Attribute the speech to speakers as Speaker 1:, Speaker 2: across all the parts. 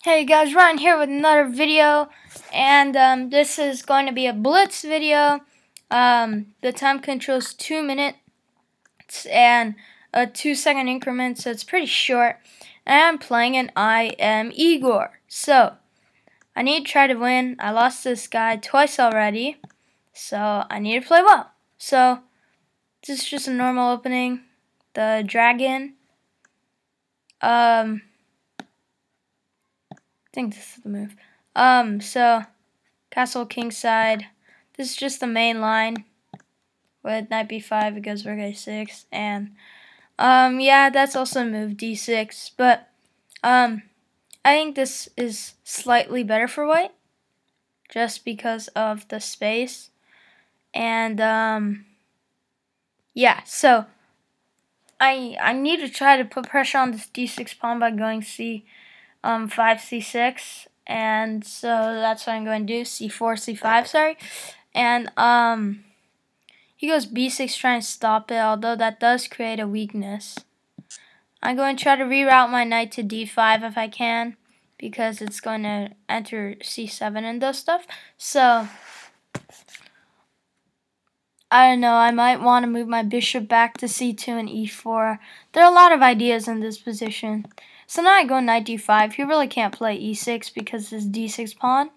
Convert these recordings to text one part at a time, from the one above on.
Speaker 1: Hey guys, Ryan here with another video, and this is going to be a blitz video. The time control is 2 minutes and a 2-second increment, so it's pretty short. And I'm playing an I am Igor, so I need to try to win. I lost this guy twice already, so I need to play well. So this is just a normal opening. The dragon. I think this is the move. So castle kingside. This is just the main line. With knight b5, it goes rook a6, and yeah, that's also move d6. But I think this is slightly better for white, just because of the space. And yeah, so I need to try to put pressure on this d6 pawn by going c5 c6, and so that's what I'm going to do. c4 c5, sorry. And he goes b6 trying to stop it, although that does create a weakness. I'm going to try to reroute my knight to d5 if I can, because it's going to enter c7 and those stuff. So I don't know, I might want to move my bishop back to c2 and e4. There are a lot of ideas in this position. So now I go knight d5. He really can't play e6 because this d6 pawn.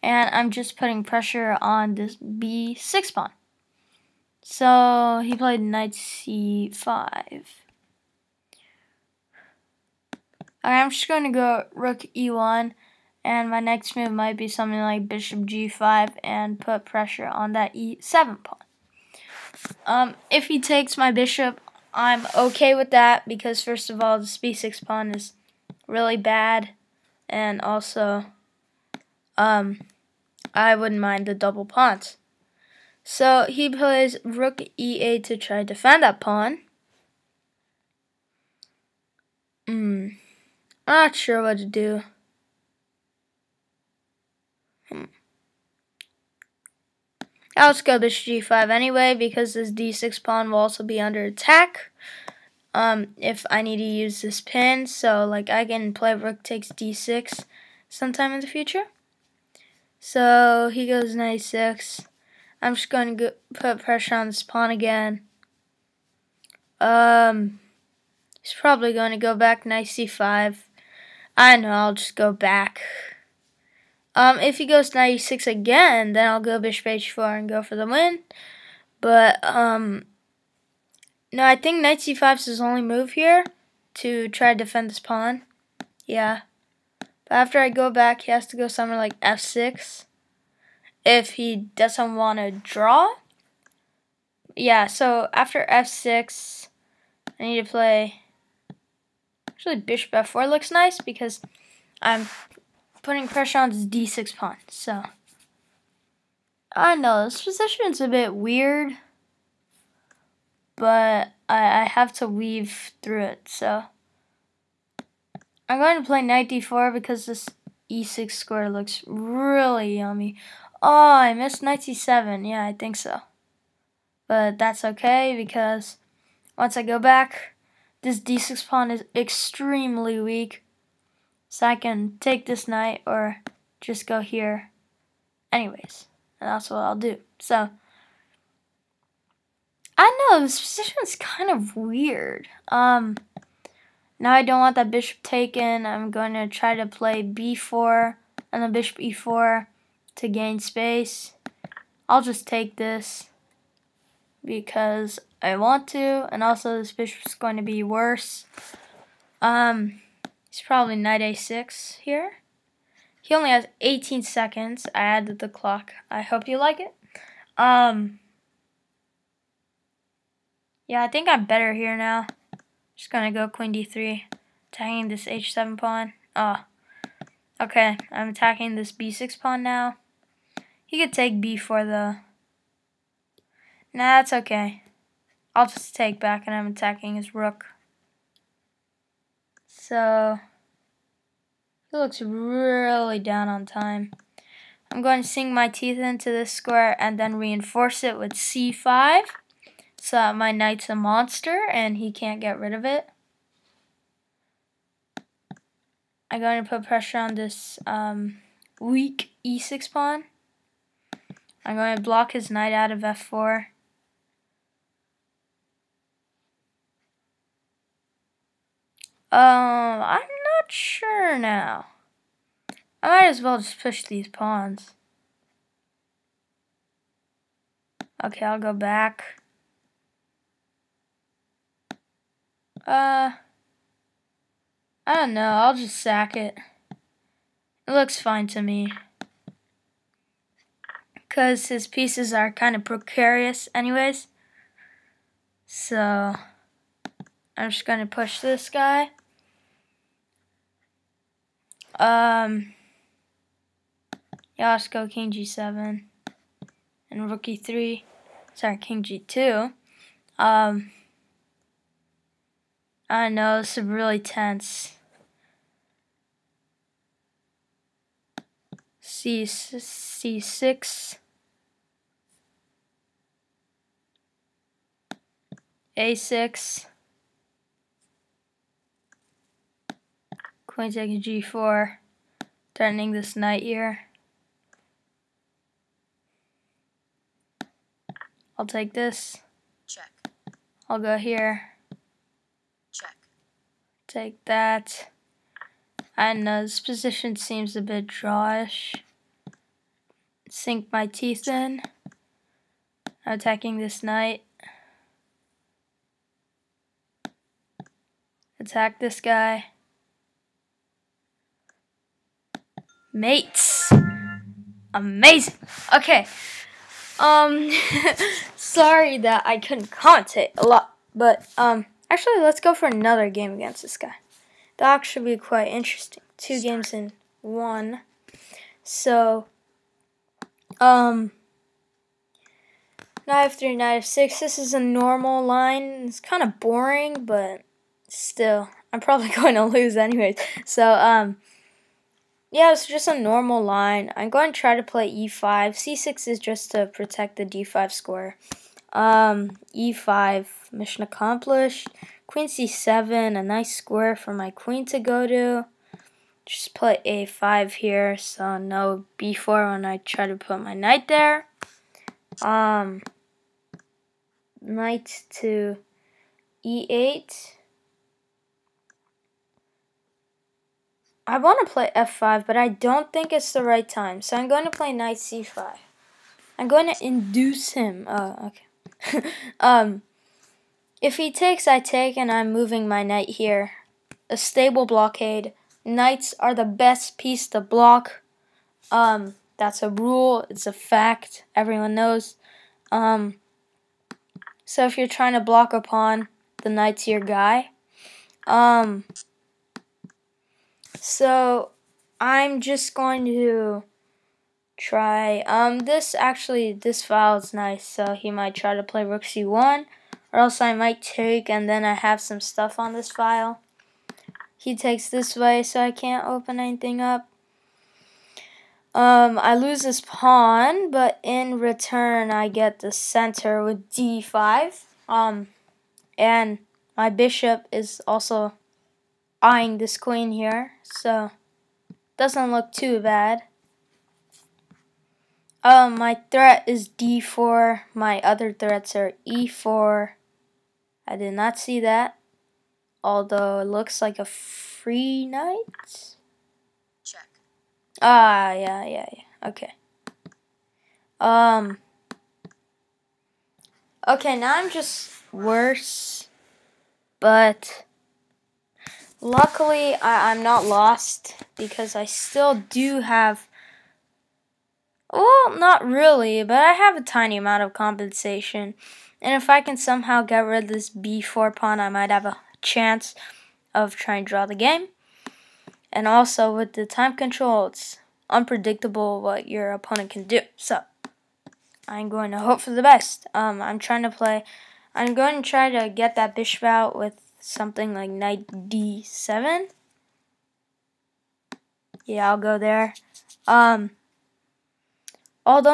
Speaker 1: And I'm just putting pressure on this b6 pawn. So he played knight c5. Okay, I'm just going to go rook e1. And my next move might be something like bishop g5 and put pressure on that e7 pawn. If he takes my bishop, I'm okay with that because first of all, this b6 pawn is really bad, and also I wouldn't mind the double pawns. So he plays rook e8 to try to defend that pawn. I'm not sure what to do. I'll just go bishop g5 anyway because this d6 pawn will also be under attack if I need to use this pin. So like I can play rook takes d6 sometime in the future. So he goes knight 6. I'm just going to put pressure on this pawn again. He's probably going to go back knight c5. I know, I'll just go back. If he goes knight e6 again, then I'll go bishop h4 and go for the win. But no, I think knight c5 is his only move here to try to defend this pawn. Yeah. But after I go back, he has to go somewhere like f6 if he doesn't want to draw. Yeah, so after f6, I need to play... Actually, bishop f4 looks nice because I'm putting pressure on this d6 pawn. So, I know, this position's a bit weird, but I have to weave through it. So, I'm going to play knight d4 because this e6 square looks really yummy. Oh, I missed knight c7. Yeah, I think so. But that's okay because once I go back, this d6 pawn is extremely weak. So I can take this knight or just go here. Anyways, and that's what I'll do. So, I know, this position is kind of weird. Now I don't want that bishop taken. I'm going to try to play b4 and then bishop e4 to gain space. I'll just take this because I want to, and also this bishop's going to be worse. It's probably knight a6 here. He only has 18 seconds. I added the clock. I hope you like it. Yeah, I think I'm better here now. Just gonna go queen d3, attacking this h7 pawn. Oh, okay. I'm attacking this b6 pawn now. He could take b4 though. Nah, that's okay. I'll just take back and I'm attacking his rook. So, he looks really down on time. I'm going to sink my teeth into this square and then reinforce it with c5. So that my knight's a monster and he can't get rid of it. I'm going to put pressure on this weak e6 pawn. I'm going to block his knight out of f4. I'm not sure now. I might as well just push these pawns. Okay, I'll go back. I don't know. I'll just sack it. It looks fine to me. Because his pieces are kind of precarious anyways. So, I'm just going to push this guy. Yeah, let's go king g7. And rook e3. Sorry, king g2. I know, this is really tense. C6. A6. Queen takes g4. Threatening this knight here. I'll take this.
Speaker 2: Check.
Speaker 1: I'll go here.
Speaker 2: Check.
Speaker 1: Take that. I know this position seems a bit drawish. Sink my teeth in. I'm attacking this knight. Attack this guy. Mates. Amazing. Okay. Sorry that I couldn't commentate a lot, but actually let's go for another game against this guy. That actually be quite interesting. 2 games in 1. So, knight f3, knight f6. This is a normal line. It's kind of boring, but still, I'm probably going to lose anyways. So, yeah, it's just a normal line. I'm going to try to play e5. c6 is just to protect the d5 square. E5, mission accomplished. Queen c7, a nice square for my queen to go to. Just play a5 here, so no b4 when I try to put my knight there. Knight to e8. I want to play f5, but I don't think it's the right time, so I'm going to play knight c5. I'm going to induce him. Oh, okay. If he takes, I take, and I'm moving my knight here. A stable blockade. Knights are the best piece to block. That's a rule. It's a fact. Everyone knows. So if you're trying to block a pawn, the knight's your guy. So I'm just going to try. This file is nice. So he might try to play rook c1, or else I might take, and then I have some stuff on this file. He takes this way, so I can't open anything up. I lose this pawn, but in return I get the center with d5. And my bishop is also eyeing this queen here, so doesn't look too bad. My threat is d4. My other threats are e4. I did not see that, although it looks like a free knight.
Speaker 2: Check.
Speaker 1: Ah, yeah. Okay. Okay, now I'm just worse, but luckily I'm not lost because I still do have, well, not really, but I have a tiny amount of compensation, and if I can somehow get rid of this b4 pawn, I might have a chance of trying to draw the game. And also with the time control, it's unpredictable what your opponent can do. So I'm going to hope for the best. I'm going to try to get that bishop out with something like knight d7. Yeah, I'll go there. Although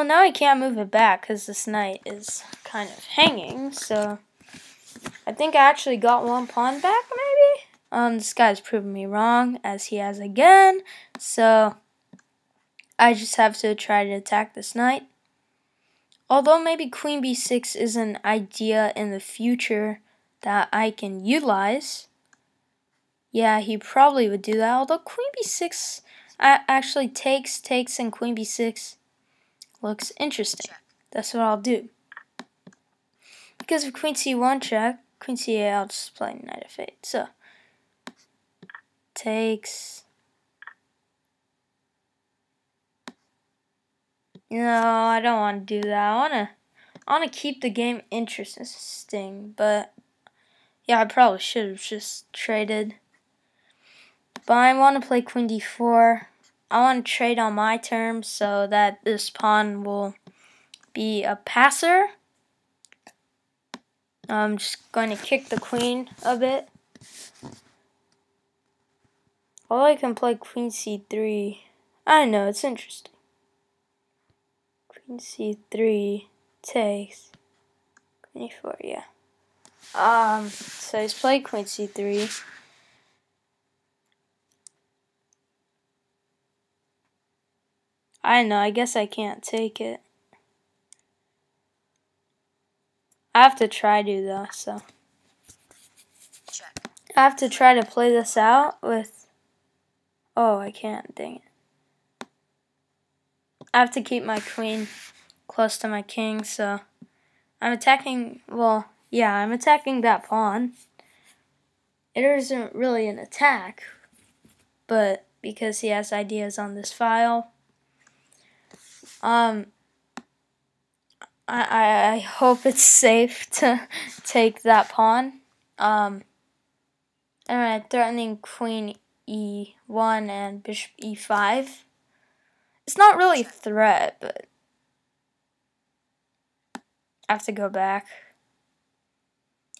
Speaker 1: now I can't move it back because this knight is kind of hanging. So I think I actually got one pawn back, maybe? This guy's proven me wrong, as he has again. So I just have to try to attack this knight. Although maybe queen b6 is an idea in the future that I can utilize. Yeah, he probably would do that. Although queen b6 actually takes, and queen b6 looks interesting.
Speaker 2: Check.
Speaker 1: That's what I'll do. Because of queen c1 check, queen c8, I'll just play knight f8. So, takes. No, I don't want to do that. I want to keep the game interesting, but yeah, I probably should have just traded. But I want to play queen d4. I want to trade on my terms so that this pawn will be a passer. I'm just going to kick the queen a bit. Although I can play queen c3. I know, it's interesting. Queen c3 takes. Queen e4, yeah. So he's played queen c3. I know, I guess I can't take it. I have to try to though, so.
Speaker 2: Check.
Speaker 1: I have to try to play this out with. Oh, I can't, dang it. I have to keep my queen close to my king, so I'm attacking, well, yeah, I'm attacking that pawn. It isn't really an attack, but because he has ideas on this file. I hope it's safe to take that pawn. And I'm threatening queen e1 and bishop e5. It's not really a threat, but I have to go back.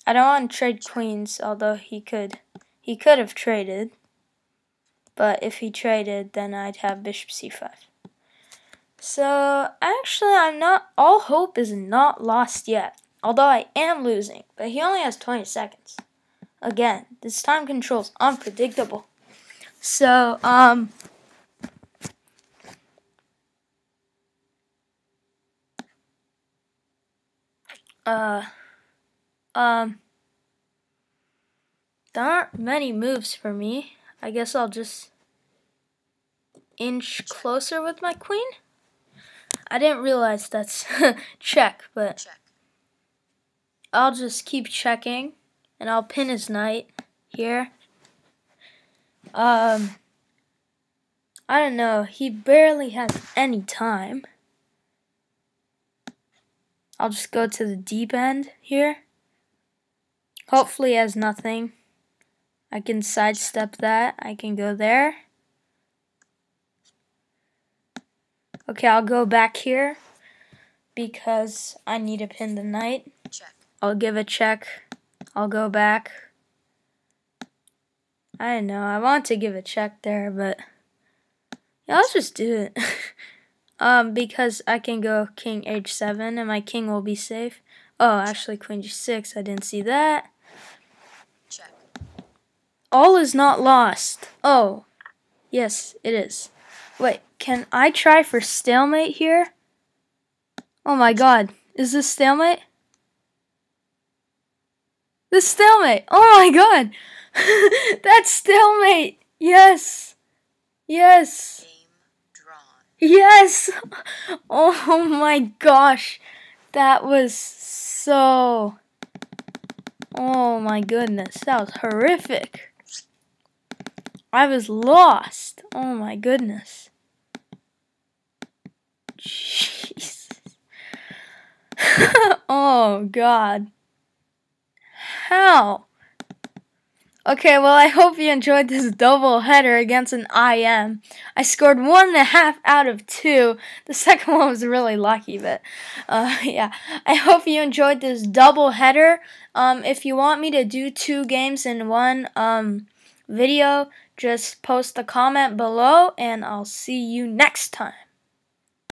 Speaker 1: I don't want to trade queens, although he could have traded. But if he traded, then I'd have bishop c5. So actually, all hope is not lost yet. Although I am losing, but he only has 20 seconds. Again, this time control is unpredictable. So, there aren't many moves for me. I guess I'll just inch closer with my queen. I didn't realize that's check, but
Speaker 2: Check.
Speaker 1: I'll just keep checking, and I'll pin his knight here. I don't know. He barely has any time. I'll just go to the deep end here. Hopefully he has nothing. I can sidestep that. I can go there. Okay, I'll go back here because I need to pin the knight.
Speaker 2: Check.
Speaker 1: I'll give a check. I'll go back. I don't know. I want to give a check there, but yeah, I'll just do it. Because I can go king h7 and my king will be safe. Oh, actually queen g6. I didn't see that.
Speaker 2: Check.
Speaker 1: All is not lost. Oh, yes, it is. Wait, can I try for stalemate here? Oh my god. Is this stalemate? This stalemate. Oh my god. That's stalemate. Yes. Yes.
Speaker 2: Game drawn.
Speaker 1: Yes. Oh my gosh. That was so. Oh my goodness. That was horrific. I was lost. Oh my goodness. Jeez. Oh god. How? Okay, well, I hope you enjoyed this double header against an IM. I scored 1.5 out of 2. The second one was really lucky, but yeah. I hope you enjoyed this double header. If you want me to do 2 games in one video, just post a comment below, and I'll see you next time.